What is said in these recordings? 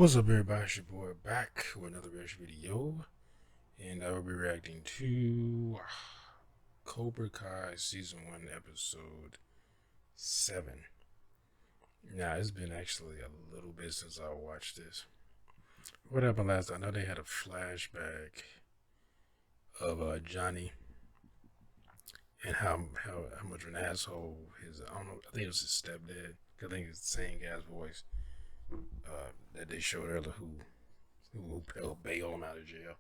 What's up, everybody? It's your boy back with another reaction video, and I will be reacting to Cobra Kai Season 1, Episode 7. Now, it's been actually a little bit since I watched this. What happened last time? I know they had a flashback of Johnny and how much of an asshole his, I don't know, I think it was his stepdad. I think it's the same guy's voice that they showed earlier who bailed him out of jail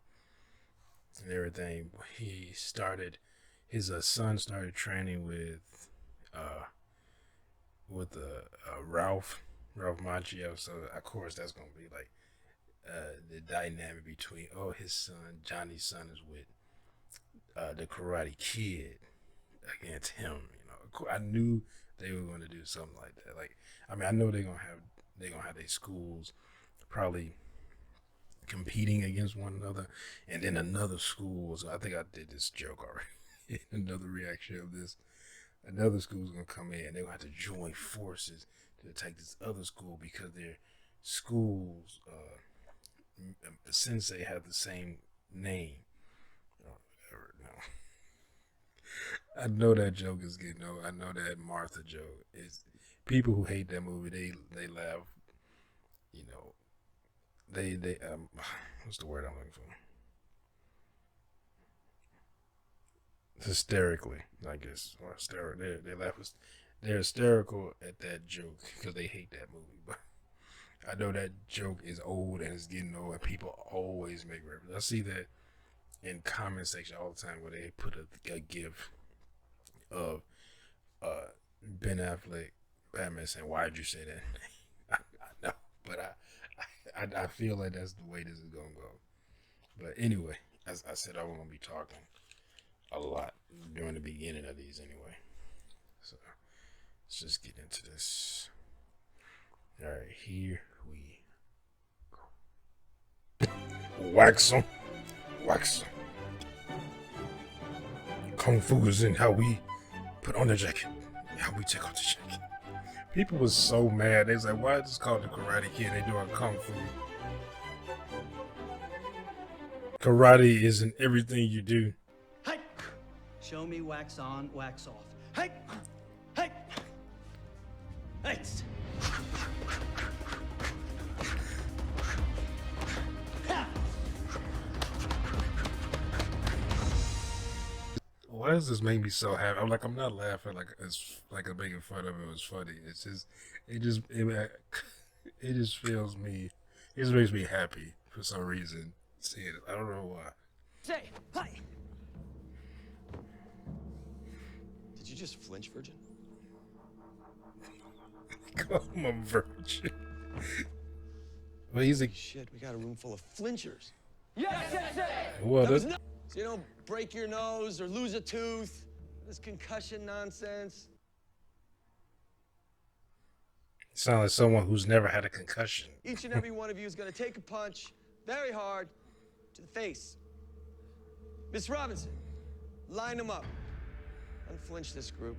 and everything. He started, his son started training with Ralph Macchio. So of course that's gonna be like the dynamic between his son, Johnny's son, is with the Karate Kid against him. You know, I knew they were going to do something like that. Like, I mean, I know they're gonna have their schools probably competing against one another, and then another school. So I think I did this joke already. Another reaction of this. Another school's gonna come in, and they're gonna have to join forces to attack this other school because their schools sensei have the same name. No. I know that joke is getting old. I know that Martha joke is. People who hate that movie, they laugh. You know, they what's the word I'm looking for? Hysterically, I guess, or hysterical. They laugh. They're hysterical at that joke because they hate that movie. But I know that joke is old and it's getting old, and people always make reference. I see that in comment section all the time where they put a gif of Ben Affleck, Batman, saying, "Why'd you say that?" I know, but I feel like that's the way this is gonna go. But anyway, as I said, I'm gonna be talking a lot during the beginning of these anyway. So let's just get into this. All right, here we go. Wax 'em, wax 'em. Kung Fu is in how we put on the jacket, how we take off the jacket. People was so mad. They was like, "Why is this called the Karate Kid? They doing Kung Fu." Karate isn't everything you do. Hey! Show me wax on, wax off. Hey! Hey! Hey! Why does this make me so happy? I'm not laughing like it's like I'm making fun of it. It was funny. It's just, it just feels me. It just makes me happy for some reason. Seeing it, I don't know why. Say, hi! Did you just flinch, Virgin? I'm a virgin. Well, he's a Shit, we got a room full of flinchers. Yes, yes, yes! what? So you don't break your nose or lose a tooth. This concussion nonsense. Sound like someone who's never had a concussion. Each and every one of you is gonna take a punch very hard to the face. Miss Robinson, line them up. Unflinch this group.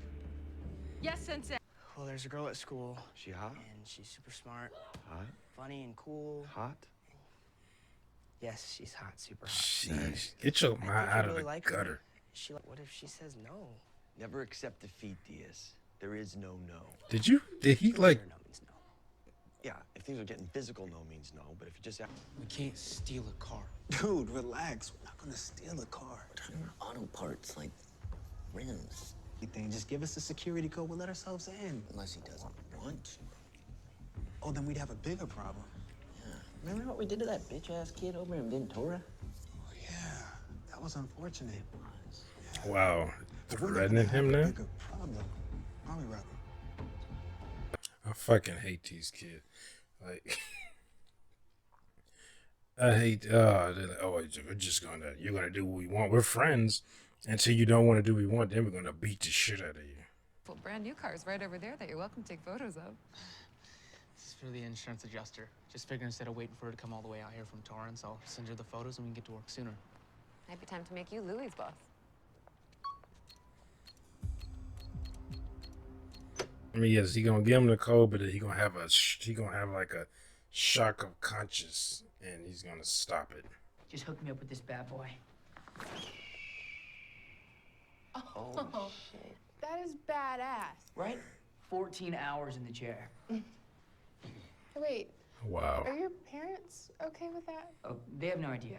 Yes, Sensei. Well, there's a girl at school, She hot? and she's super smart, Hot? funny, and cool. Hot? Yes, she's hot, super hot. Jeez, get your I think mind you out of really the like her. gutter. What if she says no? Never accept defeat, Diaz. There is no no. Did he like? No means no. Yeah, if things are getting physical, no means no. But if you just We can't steal a car. Dude, relax. We're not gonna steal a car. We're talking about auto parts like rims. Anything. Just give us the security code. We'll let ourselves in. Unless he doesn't want to. Oh, then we'd have a bigger problem. Yeah. Remember what we did to that bitch ass kid over in Ventura? Oh, yeah. That was unfortunate. Wow, But we're threatening gonna him have a now. bigger problem. Are we, Rocky? I fucking hate these kids. Like, I hate. They're like, "Oh, you're gonna do what we want. We're friends until you don't want to do what we want. Then we're gonna beat the shit out of you." Well, brand new cars right over there that you're welcome to take photos of. This is for the insurance adjuster. Just figured instead of waiting for her to come all the way out here from Torrance, I'll send her the photos and we can get to work sooner. Might be time to make you Louie's boss. I mean, yes, he gonna give him the code, but he gonna have like a shock of conscious, and he's gonna stop it. Just hook me up with this bad boy. Oh, shit. That is badass. Right? 14 hours in the chair. Wait, Wow. are your parents okay with that? Oh, they have no idea.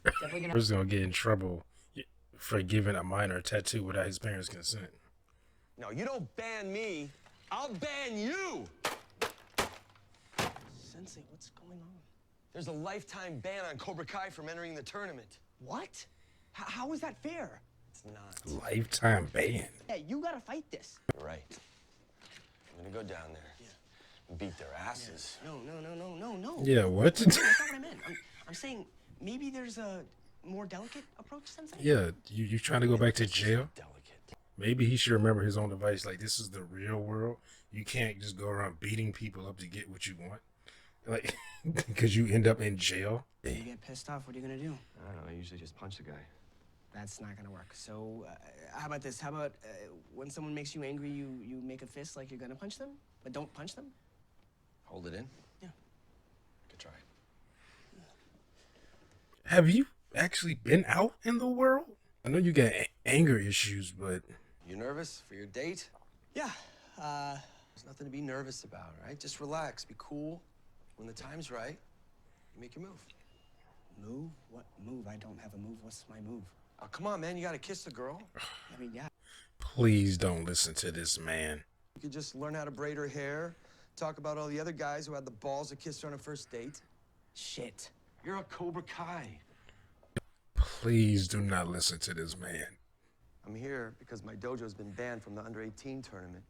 Definitely gonna. He's gonna get in trouble for giving a minor a tattoo without his parents' consent. No, you don't ban me. I'll ban you. Sensei, what's going on? There's a lifetime ban on Cobra Kai from entering the tournament. What? How is that fair? It's not. Lifetime ban. Hey, you gotta fight this. You're right. I'm gonna go down there and beat their asses. No. Yeah, what? That's not what I meant. I'm saying maybe there's a more delicate approach, Sensei. Yeah, you trying to go back to jail? Delicate. Maybe he should remember his own device. Like, this is the real world. You can't just go around beating people up to get what you want. Like, because you end up in jail. You get pissed off, what are you gonna do? I don't know. I usually just punch the guy. That's not gonna work. So, how about this? How about when someone makes you angry, you make a fist like you're gonna punch them, but don't punch them? Hold it in. Yeah. Good try. Have you actually been out in the world? I know you got anger issues, but You nervous for your date? Yeah. There's nothing to be nervous about, right? Just relax. Be cool. When the time's right, you make your move. Move? What move? I don't have a move. What's my move? Oh, come on, man. You gotta kiss the girl. I mean, yeah. please don't listen to this man. You could just learn how to braid her hair, talk about all the other guys who had the balls to kiss her on a first date. Shit. You're a Cobra Kai. Please do not listen to this man. I'm here because my dojo's been banned from the under-18 tournament,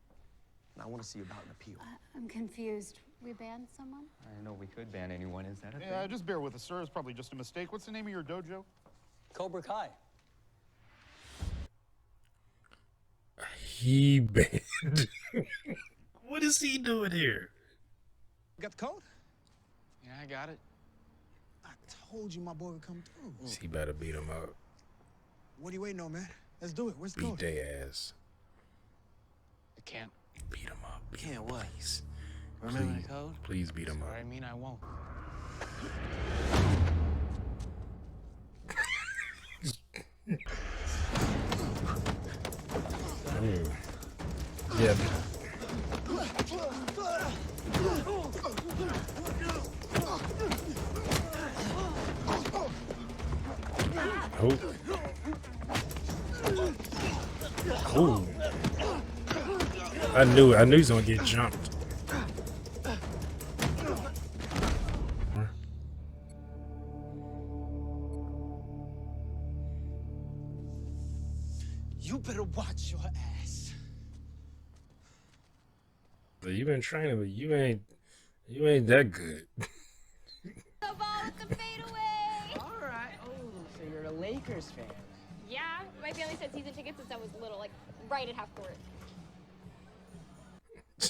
and I want to see about an appeal. I'm confused. We banned someone? I didn't know we could ban anyone. Is that a Yeah, thing? just bear with us, sir. It's probably just a mistake. What's the name of your dojo? Cobra Kai. He banned. What is he doing here? Got the code? Yeah, I got it. I told you my boy would come through. He better beat him up. What are you waiting on, man? Let's do it. Where's the Beat code? their ass. I can't. Beat him up. Can't what? Please. Remember Please. the code? Please beat him up. I mean, I won't. Ooh. Yeah. Oh. Oh. I knew he was gonna get jumped. You better watch your ass. But you been training, but you ain't that good. The ball with the fadeaway! All right. Oh, so you're a Lakers fan. Yeah, my family said season tickets since I was little, like right at half court.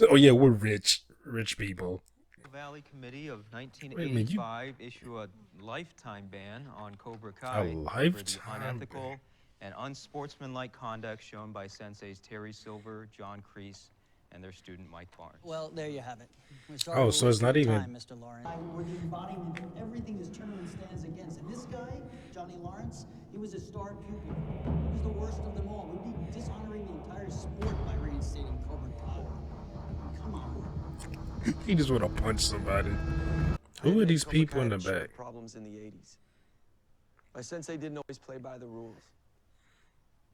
Oh yeah, we're rich people. Valley Committee of Wait a minute, you- 1985 issue a lifetime ban on Cobra Kai for lifetime the unethical ban. and unsportsmanlike conduct shown by senseis Terry Silver, John Kreese, and their student Mike Barnes. Well, there you have it. Oh, so it's not even. Mr. Lawrence. We're the embodiment of everything this tournament stands against. And this guy, Johnny Lawrence, he was a star pupil. He was the worst of them all. We'd be dishonoring the entire sport by reinstating Cobra Kai. Come on. He just want to punch somebody. Who are these people in the Cobra Kai had back? problems in the 80s. My sensei didn't always play by the rules.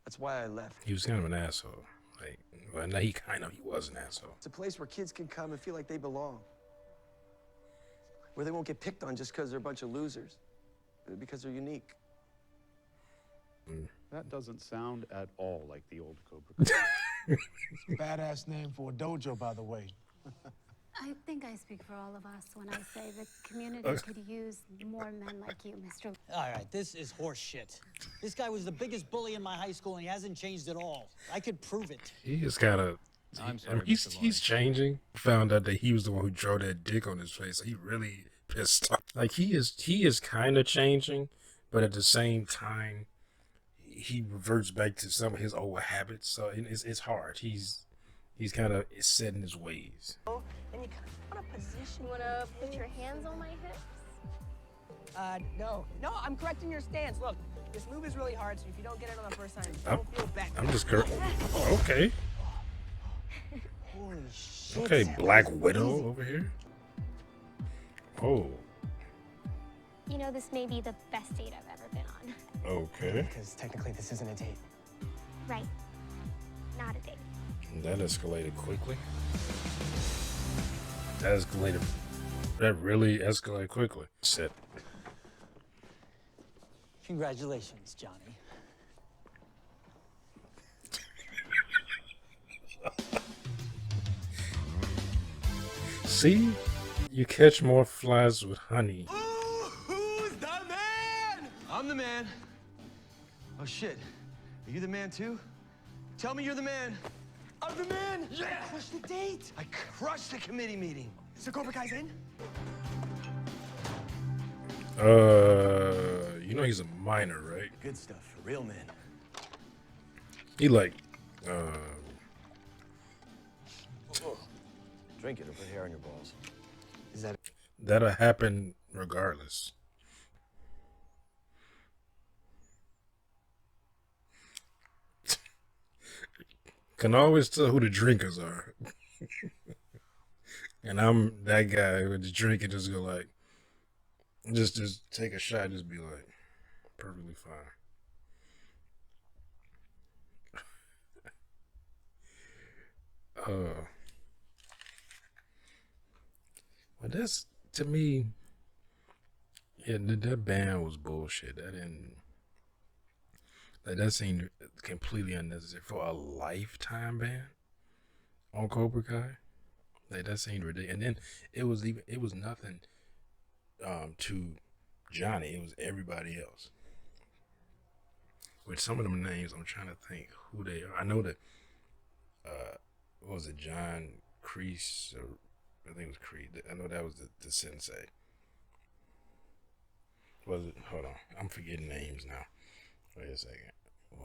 That's why I left. He was kind of an asshole. Like, well, no, he was an asshole. It's a place where kids can come and feel like they belong. Where they won't get picked on just because they're a bunch of losers. Because they're unique. That doesn't sound at all like the old Cobra Kai. Badass name for a dojo, by the way. I think I speak for all of us when I say the community could use more men like you, Mr. All right, this is horse shit. This guy was the biggest bully in my high school, and he hasn't changed at all. I could prove it. He is kind of. I'm sorry, he's Mr. he's changing. Found out that he was the one who drew that dick on his face. He really pissed off. Like he is kind of changing, but at the same time, he reverts back to some of his old habits. So it's hard. He's kind of set in his ways. And you kind of want to position. You wanna put your hands on my hips? No, I'm correcting your stance. Look, this move is really hard, so if you don't get it on the first time, don't feel bad. I'm just okay. Holy shit. Okay, Black Widow over here. Oh. You know, this may be the best date I've ever been on. Okay. Because technically this isn't a date. Right. Not a date. That escalated quickly. That really escalated quickly. Sit. Congratulations, Johnny. See? You catch more flies with honey. Ooh, who's the man? I'm the man. Oh shit, are you the man too? Tell me you're the man. I'm the man. Yeah. Crush the date. I crushed the committee meeting. So Cobra Kai's in? You know he's a minor, right? Good stuff for real men. He like, Drink it or put hair on your balls. Is that that'll happen regardless. Can always tell who the drinkers are. And I'm that guy with the drink and just go like, just take a shot, just be like, perfectly fine. Well, that's, to me, yeah, that band was bullshit. That seemed completely unnecessary for a Lifetime ban on Cobra Kai. Like, that seemed ridiculous. And then it was nothing to Johnny. It was everybody else. With some of them names, I'm trying to think who they are. I know that what was it, John Kreese, or I think it was Creed. I know that was the sensei. Was it? Hold on, I'm forgetting names now. Wait a second.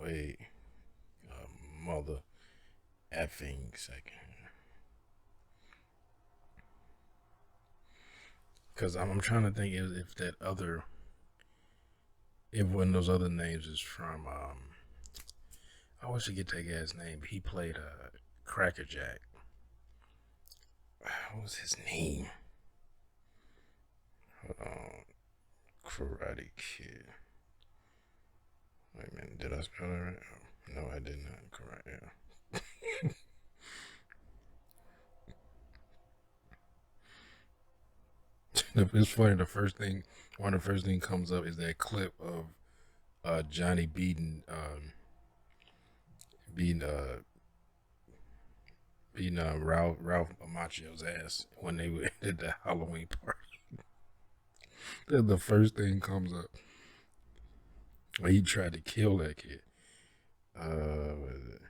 Wait, mother effing second. Because I'm trying to think if that other, if one of those other names is from, I wish I could take his name. He played Cracker Jack. What was his name? Karate Kid. Wait a minute, did I spell it right? Oh, no, I did not. Correct, yeah. It's funny, one of the first things comes up is that clip of Johnny beating Ralph Macchio's ass when they were at the Halloween party. The first thing comes up. He tried to kill that kid. What is it?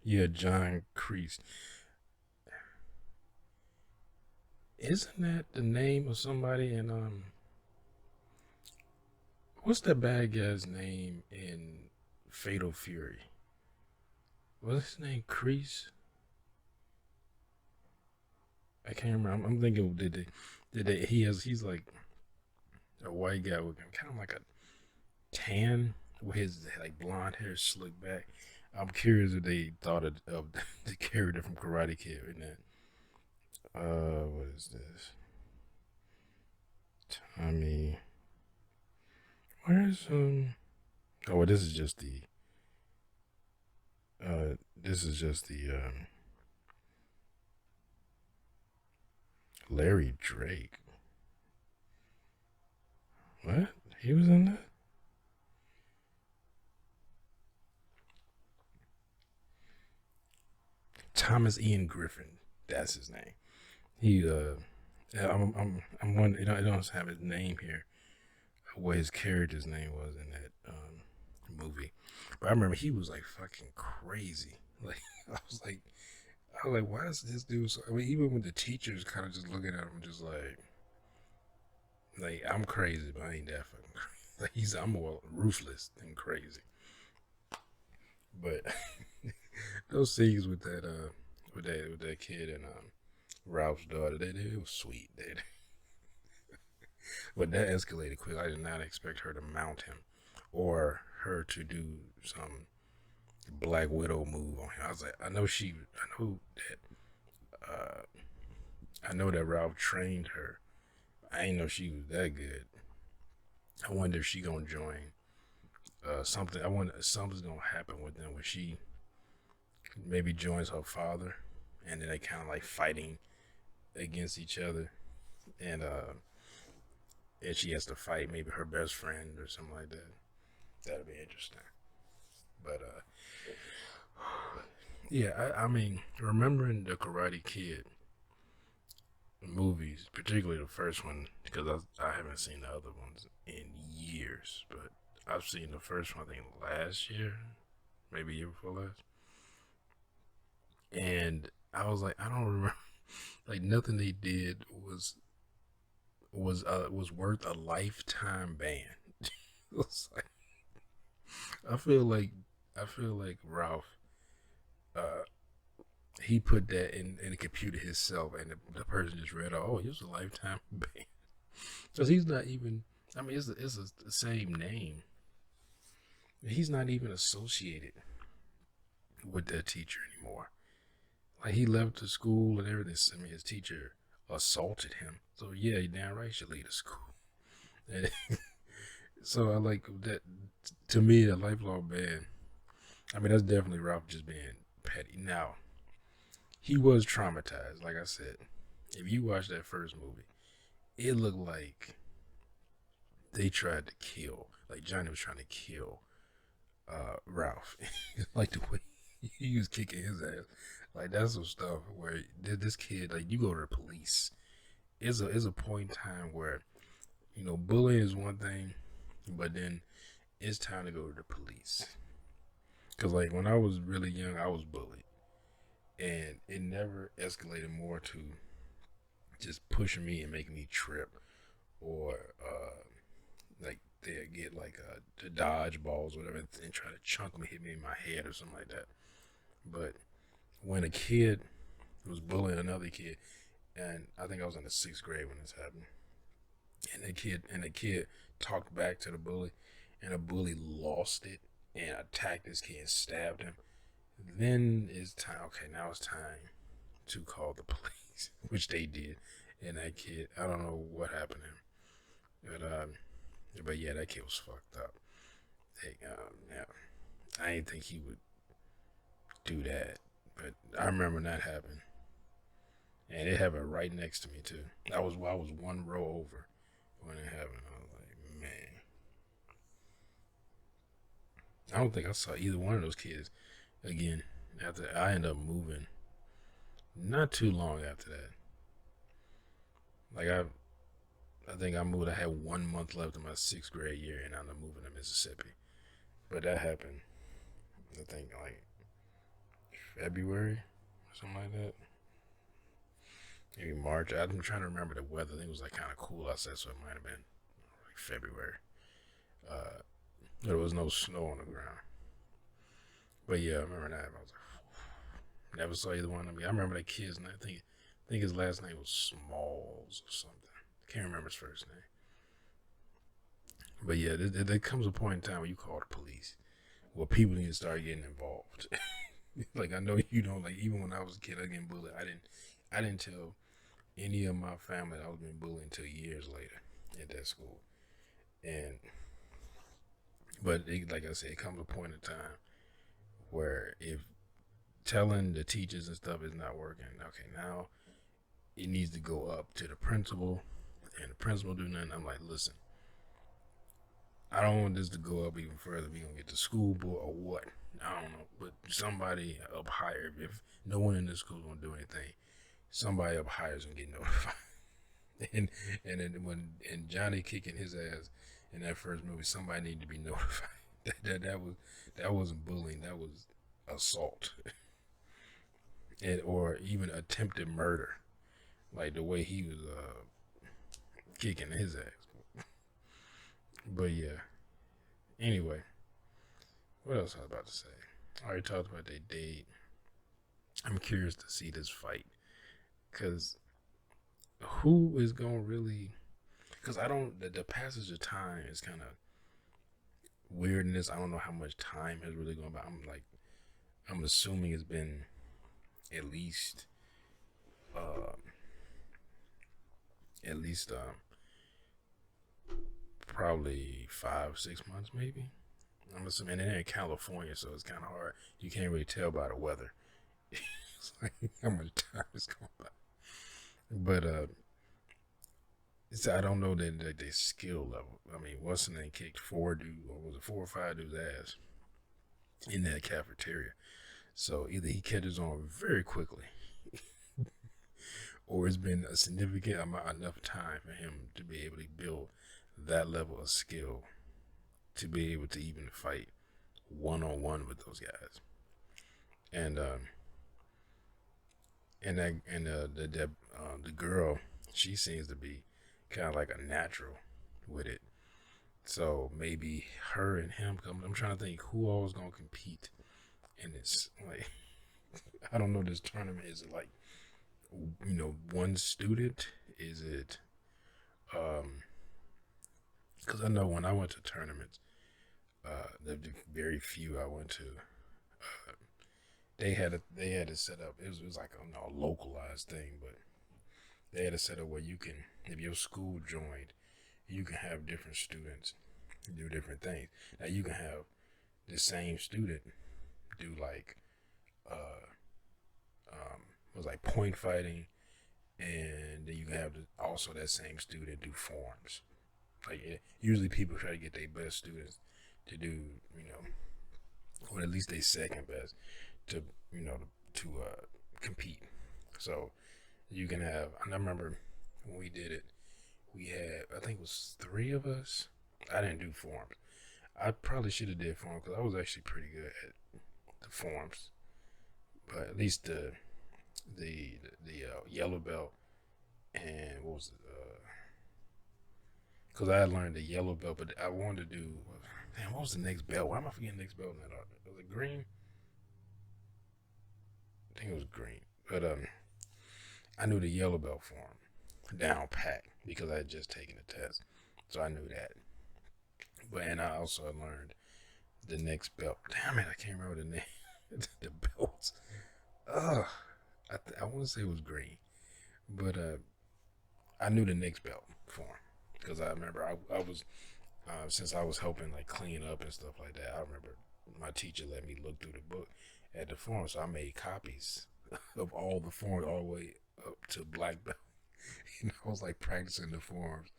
Yeah, John Kreese. Isn't that the name of somebody in what's that bad guy's name in Fatal Fury? What's his name? Kreese? I can't remember. I'm thinking he's like a white guy with kind of like a tan with his like blonde hair slicked back. I'm curious if they thought of the character from Karate Kid in that. What is this? Tommy. Where's oh, this is just the Larry Drake. What? He was in that? Thomas Ian Griffin. That's his name. He I'm wondering, it don't have his name here, what his character's name was in that movie. But I remember he was like fucking crazy. Like I was like, why is this dude so, I mean, even when the teachers kind of just looking at him just like I'm crazy, but I ain't that fucking crazy. Like I'm more ruthless than crazy. But those scenes with with that kid and Ralph's daughter. They was sweet. But that escalated quick. I did not expect her to mount him, or her to do some Black Widow move on him. I was like, I know that Ralph trained her. I didn't know she was that good. I wonder if she gonna join something. I wonder if something's gonna happen with them when she maybe joins her father, and then they kind of like fighting against each other, and she has to fight maybe her best friend or something like that. That'd be interesting. But yeah, I mean, remembering the Karate Kid movies, particularly the first one, because I haven't seen the other ones in years, but I've seen the first one I think last year, maybe year before last, and I was like, I don't remember, like nothing they did was worth a lifetime ban. It was like, I feel like Ralph, he put that in the computer himself, and the person just read, oh, it was a lifetime ban. Because he's not even, I mean, it's the same name. He's not even associated with that teacher anymore. Like, he left the school and everything. I mean, his teacher assaulted him. So, yeah, he damn right should leave the school. And so, I like that. To me, a lifelong ban. I mean, that's definitely Ralph just being petty. Now, he was traumatized, like I said. If you watch that first movie, it looked like they tried to kill, like Johnny was trying to kill Ralph. Like the way he was kicking his ass. Like, that's some stuff where this kid, like, you go to the police. It's a point in time where, you know, bullying is one thing, but then it's time to go to the police. Because, like, when I was really young, I was bullied. And it never escalated more to just pushing me and making me trip. Or, like, they'd get, like, the dodge balls or whatever and try to chunk me, hit me in my head or something like that. But when a kid was bullying another kid, and I think I was in the 6th grade when this happened, and the kid talked back to the bully, and the bully lost it and attacked this kid and stabbed him, then it's time, okay, now it's time to call the police, which they did. And that kid, I don't know what happened to him, but yeah, that kid was fucked up. Yeah, I didn't think he would do that, but I remember that happened, and it happened right next to me too. I was one row over when it happened. I was like, man, I don't think I saw either one of those kids again after I ended up moving. Not too long after that. Like, I think I moved. I had 1 month left in my 6th grade year, and I'm moving to Mississippi. But that happened, I think, like February or something like that. Maybe March. I'm trying to remember the weather. I think it was like kind of cool outside, so it might have been like February. There was no snow on the ground. But yeah, I remember that. I was like, never saw either one of them. I remember that kid's name. I think his last name was Smalls or something. I can't remember his first name. But yeah, there comes a point in time where you call the police, where people need to start getting involved. Like, I know you don't, like, even when I was a kid, I was getting bullied. I didn't tell any of my family that I was being bullied until years later at that school. But like I said, it comes a point in time where if telling the teachers and stuff is not working, okay, now it needs to go up to the principal, and the principal do nothing. I'm like, listen, I don't want this to go up even further. We gonna get the school board or what? I don't know, but somebody up higher. If no one in this school gonna do anything, somebody up higher is gonna get notified. and then when Johnny kicking his ass in that first movie, somebody needed to be notified. that wasn't bullying. That was assault, or even attempted murder, like the way he was kicking his ass. But yeah. Anyway, what else I was about to say? I already talked about their date. I'm curious to see this fight, because who is gonna really? Because I don't. The passage of time is kind of weird in this. I don't know how much time has really gone by. I'm assuming it's been at least, uh, at least probably 5, 6 months, maybe. I'm assuming, and they're in California, so it's kind of hard. You can't really tell by the weather. It's like how much time is going by. But I don't know that their skill level. I mean, what's the name kicked 4 dudes, or was it 4 or 5 dudes' ass in that cafeteria? So either he catches on very quickly, or it's been a significant amount enough time for him to be able to build that level of skill to be able to even fight one-on-one with those guys. And the girl, she seems to be kind of like a natural with it. So maybe her and him come. I'm trying to think who all is gonna compete in this. Like, I don't know this tournament. Is it like, one student? Is it because I know when I went to tournaments, the very few I went to, they had it set up. It was like a localized thing, but they had it set up where you can, if your school joined, you can have different students do different things. Now you can have the same student do like was like point fighting, and then you can have also that same student do forms. Like, usually people try to get their best students to do, or at least they second best to compete. So you can have. I remember when we did it, we had, I think it was 3 of us. I didn't do forms. I probably should have did forms because I was actually pretty good at the forms. But at least the yellow belt, and what was it? Because I had learned the yellow belt, but I wanted to do. Damn, what was the next belt? Why am I forgetting the next belt in that order? Was it green? I think it was green. But I knew the yellow belt form down pat because I had just taken the test, so I knew that. But and I also learned the next belt. Damn it, I can't remember the name. The belts. Ugh. I want to say it was green, but I knew the next belt form because I remember I was since I was helping like clean up and stuff like that. I remember my teacher let me look through the book at the form, so I made copies of all the forms all the way up to black belt. I was like practicing the forms,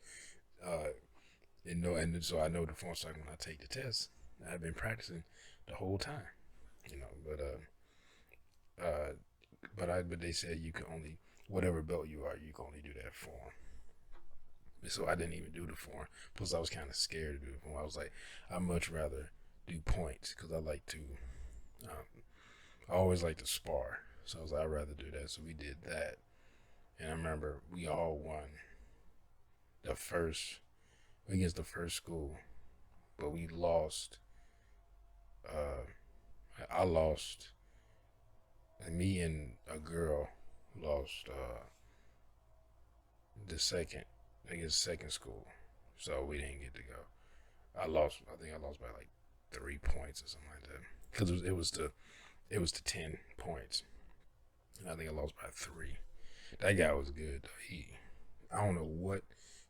and so I know the forms. So when I take the test, I've been practicing the whole time, but they said you can only, whatever belt you are, you can only do that form. So I didn't even do the form. Plus I was kind of scared to do the form. I was like, I'd much rather do points because I like to, I always like to spar. So I was like, I'd rather do that. So we did that. And I remember we all won against the first school, but we lost, I lost, and me and a girl lost the second school, so we didn't get to go. I think I lost by like 3 points or something like that, because it was to 10 points, and I think I lost by 3. That guy was good though. I don't know what,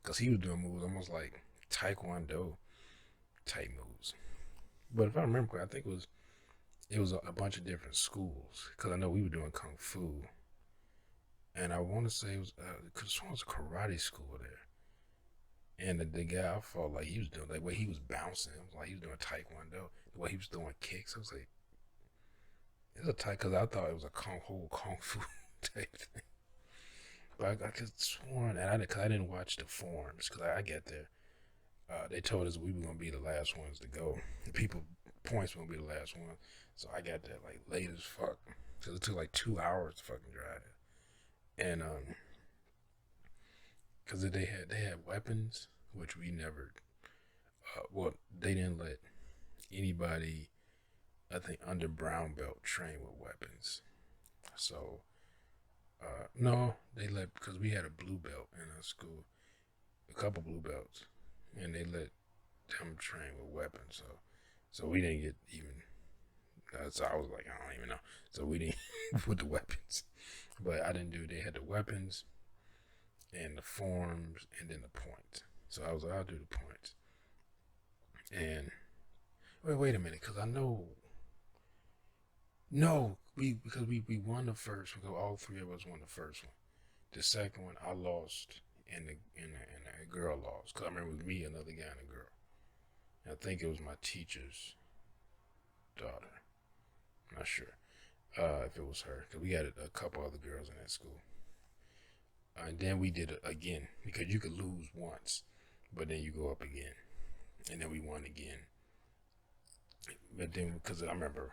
because he was doing moves almost like Taekwondo type moves. But if I remember, I think it was a bunch of different schools, because I know we were doing kung fu, and I want to say it was because it was a karate school there. And the guy I felt like he was doing, like, the way he was bouncing, it was like he was doing Taekwondo. The way he was throwing kicks, I was like, it's a tight, because I thought it was a whole kung fu type thing. But I could sworn, and because I didn't watch the forms, because I get there, they told us we were gonna be the last ones to go. The points were gonna be the last one, so I got there like late as fuck, because it took like 2 hours to fucking drive there. And because they had weapons, which we never. Well, they didn't let anybody, I think, under brown belt train with weapons. So no, they let because we had a blue belt in our school, a couple blue belts, and they let them train with weapons. So we didn't get even. So I was like, I don't even know. So we didn't with the weapons, but I didn't do. They had the weapons and the forms and then the points. So I was like, I'll do the points. And wait a minute, because I know. No, we won the first. Because all three of us won the first one. The second one I lost, and a girl lost. Cause I remember it was me, another guy, and a girl. And I think it was my teacher's daughter. I'm not sure if it was her, cause we had a couple other girls in that school. And then we did it again because you could lose once, but then you go up again, and then we won again. But then because I remember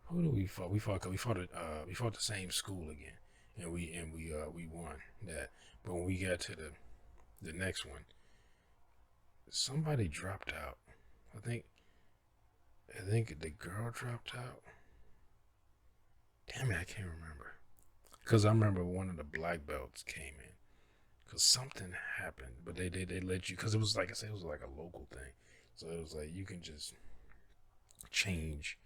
who did we fought? We fought the same school again, and we won that. But when we got to the next one, somebody dropped out. I think the girl dropped out. Damn it, I can't remember. Cause I remember one of the black belts came in. Cause something happened, but they let you. Cause it was like I said, it was like a local thing. So it was like you can just change,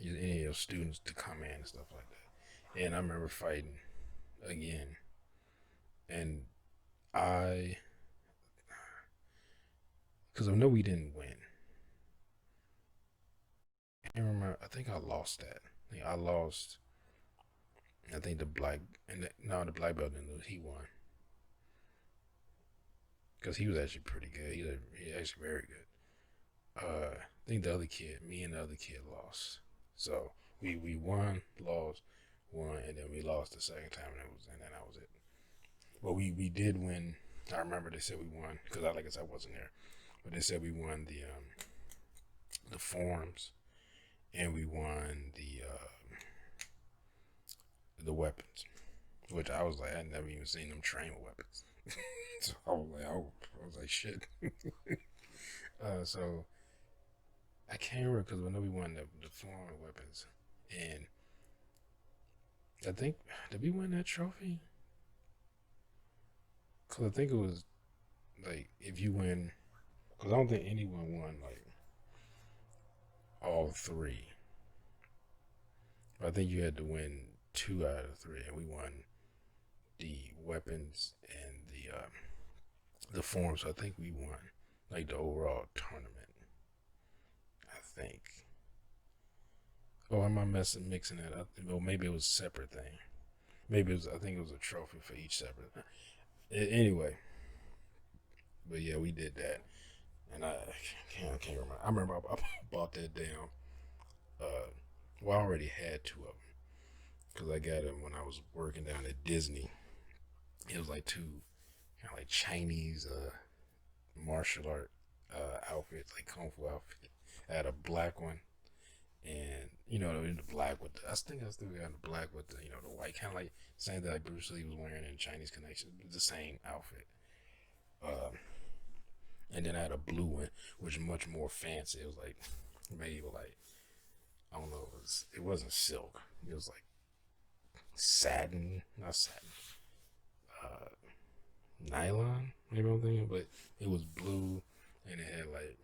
any of your students to come in and stuff like that. And I remember fighting again, and because I know we didn't win. I can't remember. I think I lost that. I lost. I think the black the black belt didn't lose. He won because he was actually pretty good. He actually very good. I think the other kid, me and the other kid lost. So we won, lost, won, and then we lost the second time, and then that was it. But we did win. I remember they said we won because like I said, I wasn't there, but they said we won the forms, and we won the weapons, which I was like, I'd never even seen them train with weapons. So I was like, shit. So I can't remember because I know we won the foreign weapons, and I think did we win that trophy? Because I think it was like if you win, because I don't think anyone won like all three. But I think you had to win 2 out of 3, and we won the weapons and the forms. So I think we won like the overall tournament. I think. Oh, am I mixing it up? Well, maybe it was a separate thing. Maybe it was. I think it was a trophy for each separate. Anyway, but yeah, we did that, and I can't remember. I remember I bought that damn. Well, I already had 2 of them because I got them when I was working down at Disney. It was like 2 kind of like Chinese martial art outfits, like kung fu outfit. I had a black one, and in the black with I think I still got the black with the the white, kind of like same thing like Bruce Lee was wearing in Chinese Connection, the same outfit. And then I had a blue one, which was much more fancy. It was like made with like I don't know, it wasn't silk. It was like satin, not satin, nylon. Maybe I'm thinking, but it was blue, and it had like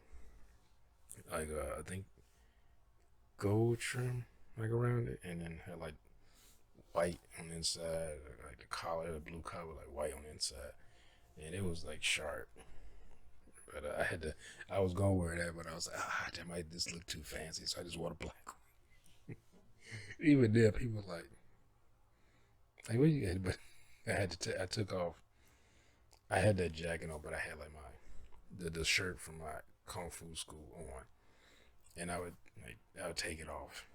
I think gold trim like around it, and then had like white on the inside, like the collar, the blue collar, like white on the inside, and it was like sharp. But I was gonna wear that, but I was like, that might just look too fancy, so I just wore a black one. Even there, people were like, what you got? But I took off. I had that jacket on, but I had like the shirt from my kung fu school on, and I would take it off.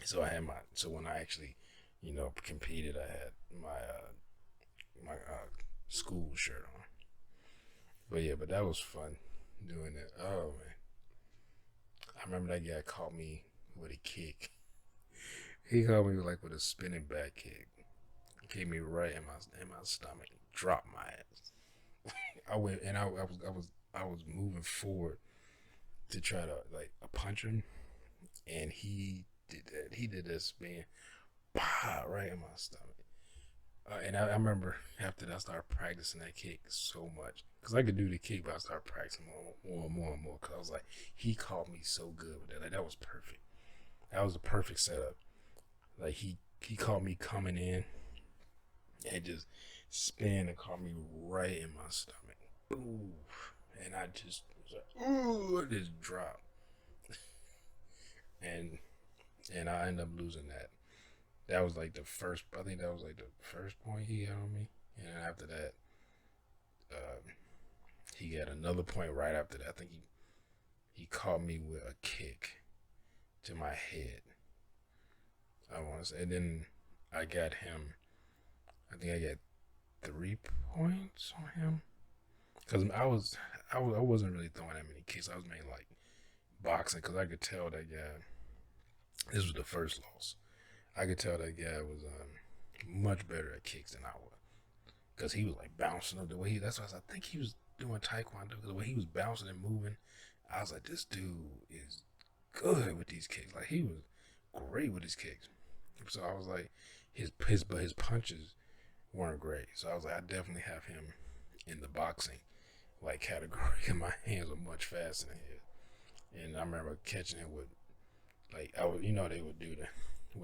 So so when I actually, competed, I had my school shirt on. But yeah, but that was fun doing that. Oh man, I remember that guy caught me with a kick. He caught me with a spinning back kick. He hit me right in my stomach. Dropped my ass. I went and I was moving forward to try to punch him, and he did that. He did that spin, bah, right in my stomach. And I remember after that, I started practicing that kick so much. Because I could do the kick, but I started practicing more and more and more. Because I was like, he caught me so good with that. Like, that was perfect. That was the perfect setup. Like, he caught me coming in and just spin and caught me right in my stomach. Ooh. And I just was like, ooh, I just dropped. and I ended up losing that. That was like the first, I think that was like the first point he had on me. And then after that, he had another point right after that. I think he caught me with a kick to my head, I want to say. And then I got him, I think I got 3 points on him. Because I wasn't really throwing that many kicks. I was mainly like boxing because I could tell that guy, this was the first loss. I could tell that guy was much better at kicks than I was. Because he was like bouncing up the way that's why I think he was doing taekwondo. Because the way he was bouncing and moving, I was like, this dude is good with these kicks. Like, he was great with his kicks. So I was like, but his punches weren't great. So I was like, I definitely have him in the boxing like category. And my hands were much faster than his. And I remember catching him with, like, they would do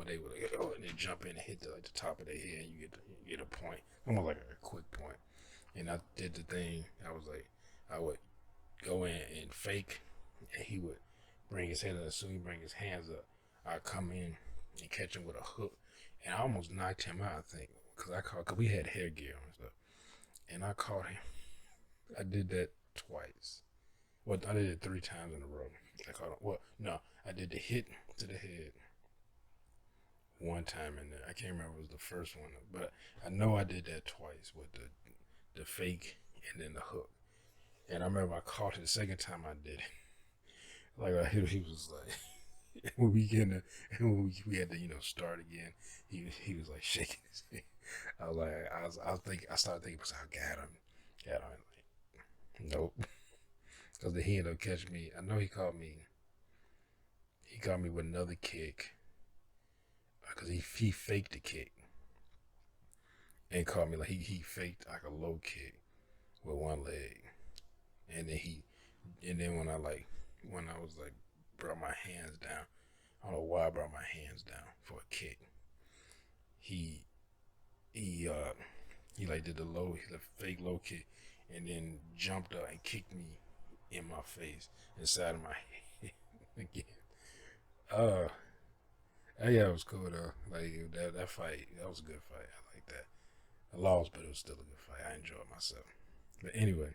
they would go and they jump in and hit the top of their head, and you get a point, almost like a quick point. And I did the thing. I was like, I would go in and fake, and he would bring his head up. As soon as he bring his hands up, I'd come in and catch him with a hook, and I almost knocked him out. I think because we had headgear and stuff, and I caught him. I did that twice. Well, I did it 3 times in a row. I caught him. Well, no, I did the hit to the head one time in there. I can't remember if it was the first one, but I know I did that twice with the fake and then the hook. And I remember I caught it the second time I did it. Like, I hit, he was like, when we had to start again, he was like shaking his head. I was like, I started thinking, I got him. Like, nope. Because he ended up catching me. I know he caught me with another kick. Because he faked the kick and caught me. Like, he faked like a low kick with one leg. And then when I was like, brought my hands down, I don't know why I brought my hands down for a kick. He like did the fake low kick and then jumped up and kicked me in my face, inside of my head again. Yeah, it was cool though. Like, that fight, that was a good fight. I like that. I lost, but it was still a good fight. I enjoyed myself. But anyway,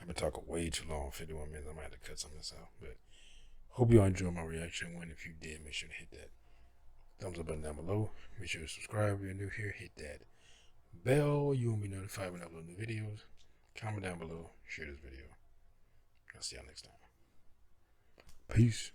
I've been talking way too long, 51 minutes. I might have to cut some of this out. But hope you all enjoyed my reaction. When if you did, make sure to hit that thumbs up button down below. Make sure to subscribe if you're new here. Hit that bell. You will be notified when I upload new videos. Comment down below. Share this video. I'll see y'all next time. Peace.